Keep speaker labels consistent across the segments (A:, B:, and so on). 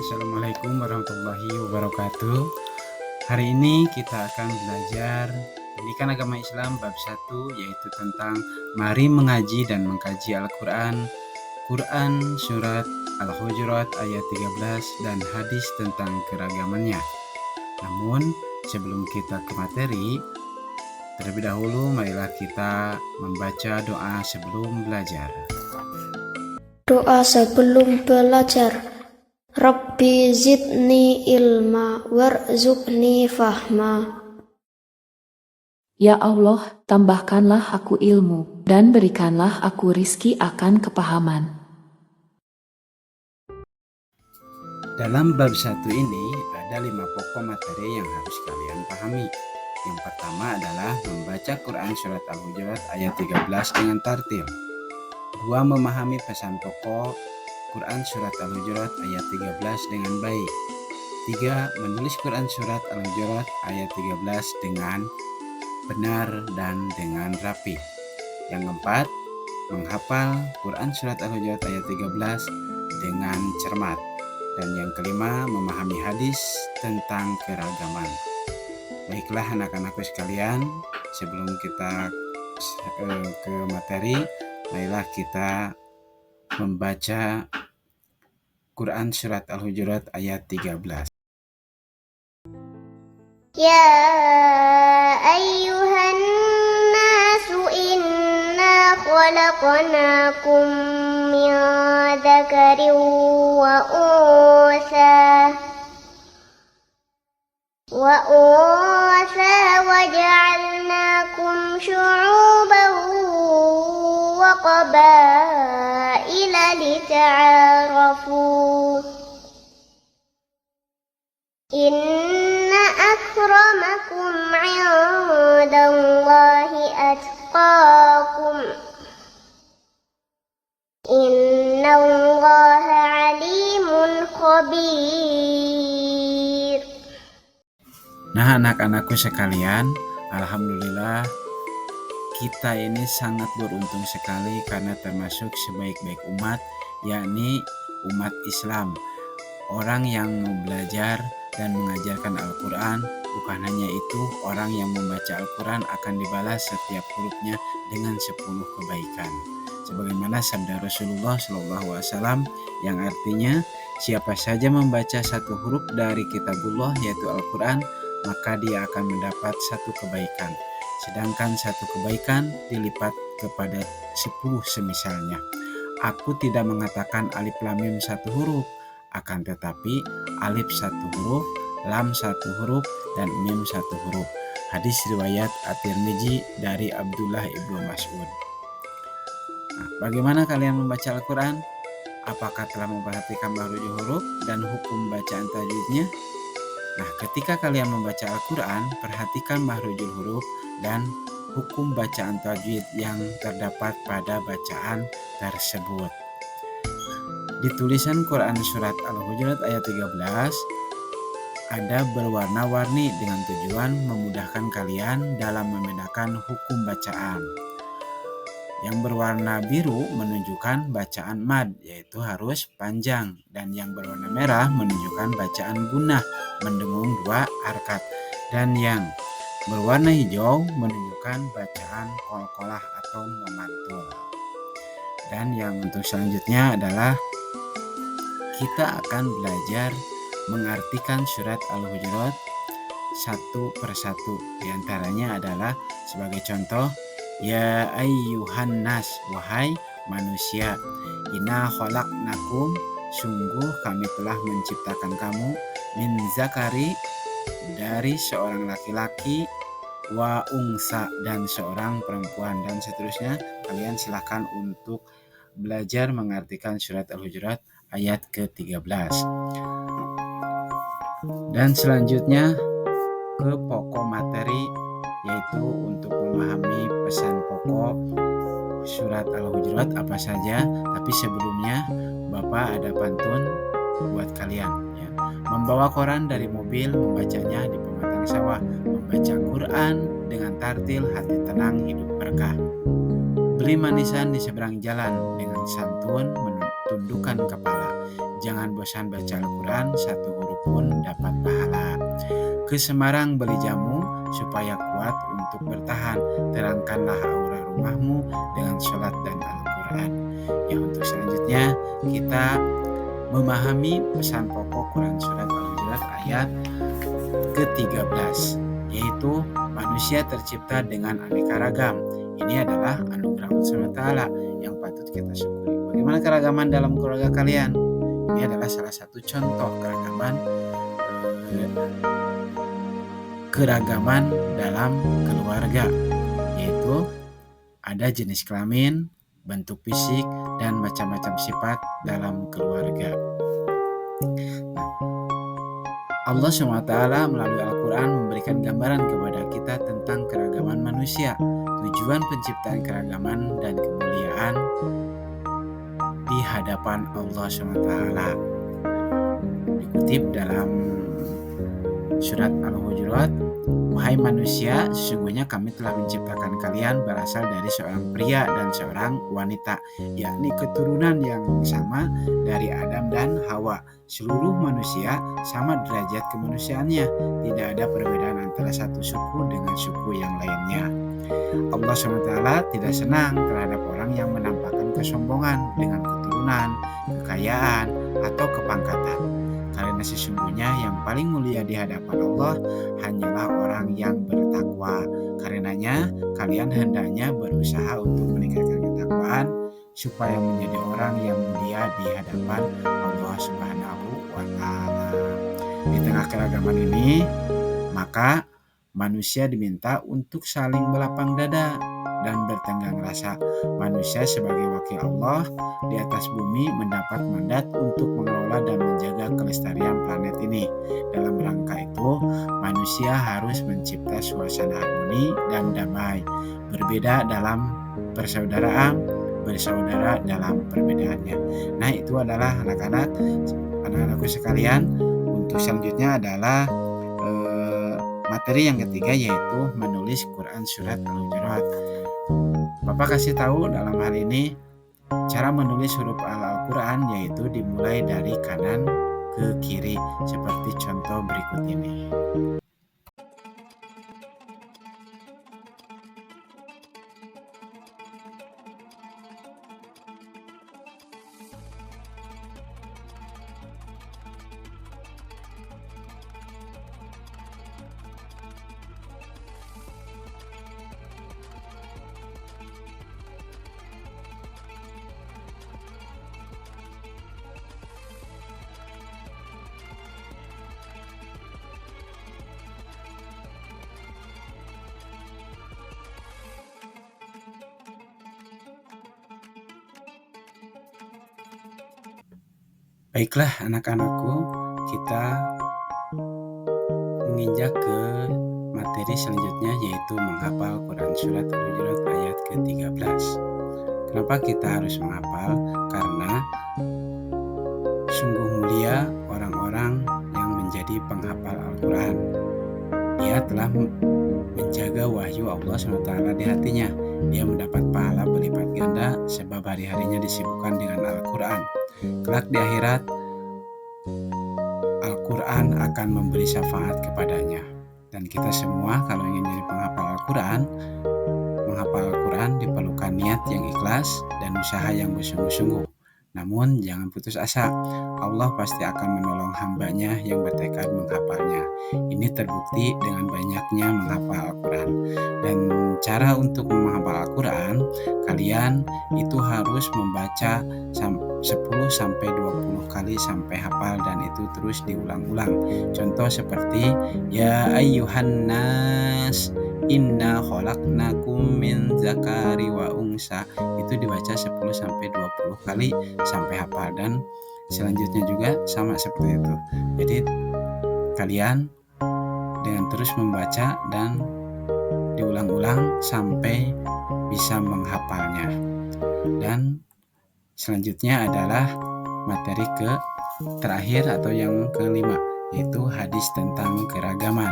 A: Assalamualaikum warahmatullahi wabarakatuh. Hari ini kita akan belajar pendidikan agama Islam bab 1, yaitu tentang mari mengaji dan mengkaji Al-Quran, Quran surat Al-Hujurat ayat 13 dan hadis tentang keragamannya. Namun sebelum kita ke materi, terlebih dahulu marilah kita membaca doa sebelum belajar.
B: Doa sebelum belajar. Rabbi zidni ilma warzuqni fahma.
C: Ya Allah, tambahkanlah aku ilmu, dan berikanlah aku rizki akan kepahaman.
A: Dalam bab 1 ini ada 5 pokok materi yang harus kalian pahami. Yang pertama adalah membaca Quran surat Al-Hujurat ayat 13 dengan tartil. 2. Memahami pesan pokok Quran surat Al-Hujurat ayat 13 dengan baik. 3. Menulis Quran surat Al-Hujurat ayat 13 dengan benar dan dengan rapi. Yang keempat, menghafal Quran surat Al-Hujurat ayat 13 dengan cermat. Dan yang kelima, memahami hadis tentang keragaman. Baiklah anak-anakku sekalian, sebelum kita ke materi, marilah kita membaca Quran surat Al-Hujurat ayat 13.
D: Ya ayyuhan nasu inna khalaqnakum min dzakarin wa unsa waja'alnakum syu'uban wa qabaila lita'arafu. Inna akramakum 'indallahi atqakum. Innallaha 'alimun khabir.
A: Nah, anak-anakku sekalian, alhamdulillah kita ini sangat beruntung sekali karena termasuk sebaik-baik umat, yakni umat Islam. Orang yang mau belajar dan mengajarkan Al-Quran. Bukan hanya itu, orang yang membaca Al-Quran akan dibalas setiap hurufnya dengan 10 kebaikan. Sebagaimana sabda Rasulullah SAW yang artinya, siapa saja membaca satu huruf dari kitabullah yaitu Al-Quran, maka dia akan mendapat 1 kebaikan. Sedangkan 1 kebaikan dilipat kepada 10 semisalnya. Aku tidak mengatakan alif lam mim 1 huruf, akan tetapi alif 1 huruf, lam 1 huruf, dan mim 1 huruf. Hadis riwayat At-Tirmidzi dari Abdullah ibnu Mas'ud. Nah, bagaimana kalian membaca Al-Quran? Apakah telah memperhatikan mahrujul huruf dan hukum bacaan tajwidnya? Nah, ketika kalian membaca Al-Quran, perhatikan mahrujul huruf dan hukum bacaan tajwid yang terdapat pada bacaan tersebut. Di tulisan Quran surat Al-Hujurat ayat 13 ada berwarna-warni dengan tujuan memudahkan kalian dalam membedakan hukum bacaan. Yang berwarna biru menunjukkan bacaan mad, yaitu harus panjang, dan yang berwarna merah menunjukkan bacaan gunnah, mendengung 2 harkat, dan yang berwarna hijau menunjukkan bacaan qalqalah atau memantul. Dan yang untuk selanjutnya adalah kita akan belajar mengartikan surat Al-Hujurat 1 per 1. Di antaranya adalah sebagai contoh, ya ayyuhan nas, wahai manusia, inna khalaqnakum, sungguh kami telah menciptakan kamu, min zakari, dari seorang laki-laki, wa unsa, dan seorang perempuan, dan seterusnya. Kalian silakan untuk belajar mengartikan surat Al-Hujurat ayat ke-13. Dan selanjutnya ke pokok materi, yaitu untuk memahami pesan pokok surat Al-Hujurat apa saja. Tapi sebelumnya Bapak ada pantun buat kalian ya. Membawa koran dari mobil, membacanya di pematang sawah, membaca Quran dengan tartil, hati tenang, hidup berkah. Beli manisan di seberang jalan, dengan santun menundukkan kepala. Jangan bosan baca Al-Quran, satu huruf pun dapat pahala. Ke Semarang beli jamu supaya kuat untuk bertahan. Terangkanlah aura rumahmu dengan sholat dan Al-Quran. Ya, untuk selanjutnya kita memahami pesan pokok Quran Surat Al-Hujurat ayat ke-13, yaitu manusia tercipta dengan aneka ragam. Ini adalah anugerah Allah SWT yang patut kita syukuri. Bagaimana keragaman dalam keluarga kalian? Ini adalah salah satu contoh keragaman dalam keluarga, yaitu ada jenis kelamin, bentuk fisik, dan macam-macam sifat dalam keluarga. Allah SWT melalui Al-Quran memberikan gambaran kepada kita tentang keragaman manusia, tujuan penciptaan keragaman dan kemuliaan di hadapan Allah SWT. Dikutip dalam surat Al-Hujurat, "Wahai manusia, sesungguhnya kami telah menciptakan kalian berasal dari seorang pria dan seorang wanita, yakni keturunan yang sama dari Adam dan Hawa. Seluruh manusia sama derajat kemanusiaannya, tidak ada perbedaan antara satu suku dengan suku yang lainnya." Allah SWT tidak senang terhadap orang yang menampakkan kesombongan dengan keturunan, kekayaan, atau kepangkatan. Karena sesungguhnya yang paling mulia di hadapan Allah hanyalah orang yang bertakwa. Karenanya kalian hendaknya berusaha untuk meningkatkan ketakwaan supaya menjadi orang yang mulia di hadapan Allah Subhanahu wa Ta'ala. Di tengah keragaman ini, maka manusia diminta untuk saling berlapang dada dan bertenggang rasa. Manusia sebagai wakil Allah di atas bumi mendapat mandat untuk mengelola dan menjaga kelestarian planet ini. Dalam rangka itu, manusia harus mencipta suasana harmoni dan damai, berbeda dalam persaudaraan, bersaudara dalam perbedaannya. Nah, itu adalah anak-anakku sekalian. Untuk selanjutnya adalah materi yang ketiga, yaitu menulis Quran Surat Al-Hujurat. Bapak kasih tahu dalam hal ini cara menulis huruf Al-Quran, yaitu dimulai dari kanan ke kiri seperti contoh berikut ini. Baiklah anak-anakku, kita menginjak ke materi selanjutnya, yaitu menghafal Quran Surat Al-Hujurat ayat ke-13. Kenapa kita harus menghafal? Karena sungguh mulia orang-orang yang menjadi penghafal Al-Quran. Dia telah menjaga wahyu Allah SWT di hatinya. Dia mendapat pahala berlipat ganda sebab hari-harinya disibukkan dengan Al-Quran. Kelak di akhirat, Al-Quran akan memberi syafaat kepadanya. Dan kita semua kalau ingin jadi penghafal Al-Quran, menghafal Al-Quran diperlukan niat yang ikhlas dan usaha yang bersungguh-sungguh. Namun jangan putus asa, Allah pasti akan menolong hambanya yang bertekad menghafalnya. Ini terbukti dengan banyaknya menghafal Al-Quran. Dan cara untuk menghafal Al-Quran, kalian itu harus membaca 10-20 kali sampai hafal, dan itu terus diulang-ulang. Contoh seperti ya ayyuhan nas inna khalaqnakum min zakari wa unsa, itu dibaca 10-20 kali sampai hafal. Dan selanjutnya juga sama seperti itu. Jadi kalian dengan terus membaca dan diulang-ulang sampai bisa menghafalnya. Dan selanjutnya adalah materi terakhir atau yang kelima, yaitu hadis tentang keragaman.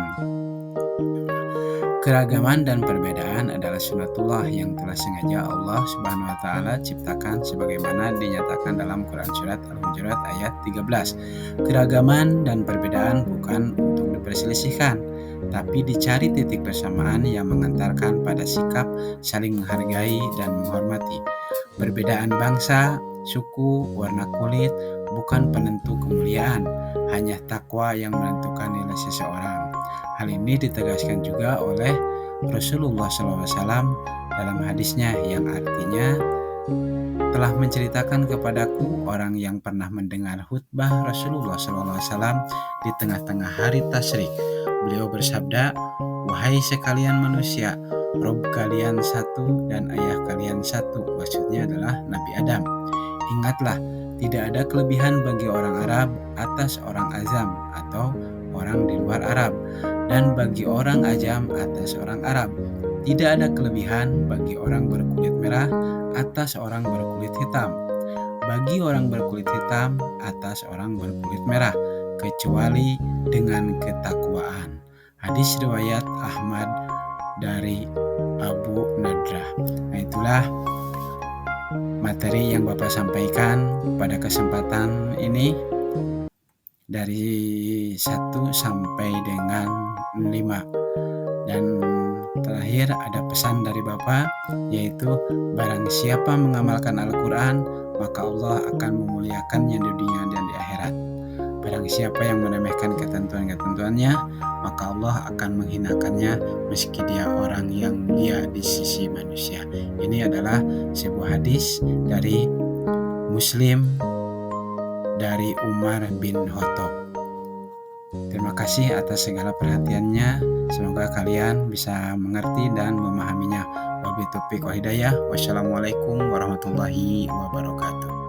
A: Keragaman dan perbedaan adalah sunatullah yang telah sengaja Allah Subhanahu wa taala ciptakan sebagaimana dinyatakan dalam Quran surat Al-Hujurat ayat 13. Keragaman dan perbedaan bukan untuk diperselisihkan, tapi dicari titik persamaan yang mengantarkan pada sikap saling menghargai dan menghormati. Perbedaan bangsa, suku, warna kulit bukan penentu kemuliaan, hanya takwa yang menentukan nilai seseorang. Hal ini ditegaskan juga oleh Rasulullah SAW dalam hadisnya yang artinya telah menceritakan kepadaku orang yang pernah mendengar khutbah Rasulullah SAW di tengah-tengah hari tasyrik. Beliau bersabda, "Wahai sekalian manusia, Rob kalian satu dan ayah kalian satu." Maksudnya adalah Nabi Adam. Ingatlah, tidak ada kelebihan bagi orang Arab atas orang Azam atau orang di luar Arab, dan bagi orang Ajam atas orang Arab. Tidak ada kelebihan bagi orang berkulit merah atas orang berkulit hitam, bagi orang berkulit hitam atas orang berkulit merah, kecuali dengan ketakwaan. Hadis riwayat Ahmad dari Abu Nadrah. Nah, itulah materi yang Bapak sampaikan pada kesempatan ini dari 1 sampai dengan 5. Dan terakhir ada pesan dari Bapak, yaitu barang siapa mengamalkan Al-Quran, maka Allah akan memuliakannya di dunia dan di akhirat. Barang siapa yang meremehkan ketentuan-ketentuannya, maka Allah akan menghinakannya meski dia orang yang mulia di sisi manusia. Ini adalah sebuah hadis dari Muslim dari Umar bin Khattab. Terima kasih atas segala perhatiannya. Semoga kalian bisa mengerti dan memahaminya. Wabillahi taufiq wal hidayah. Wassalamualaikum warahmatullahi wabarakatuh.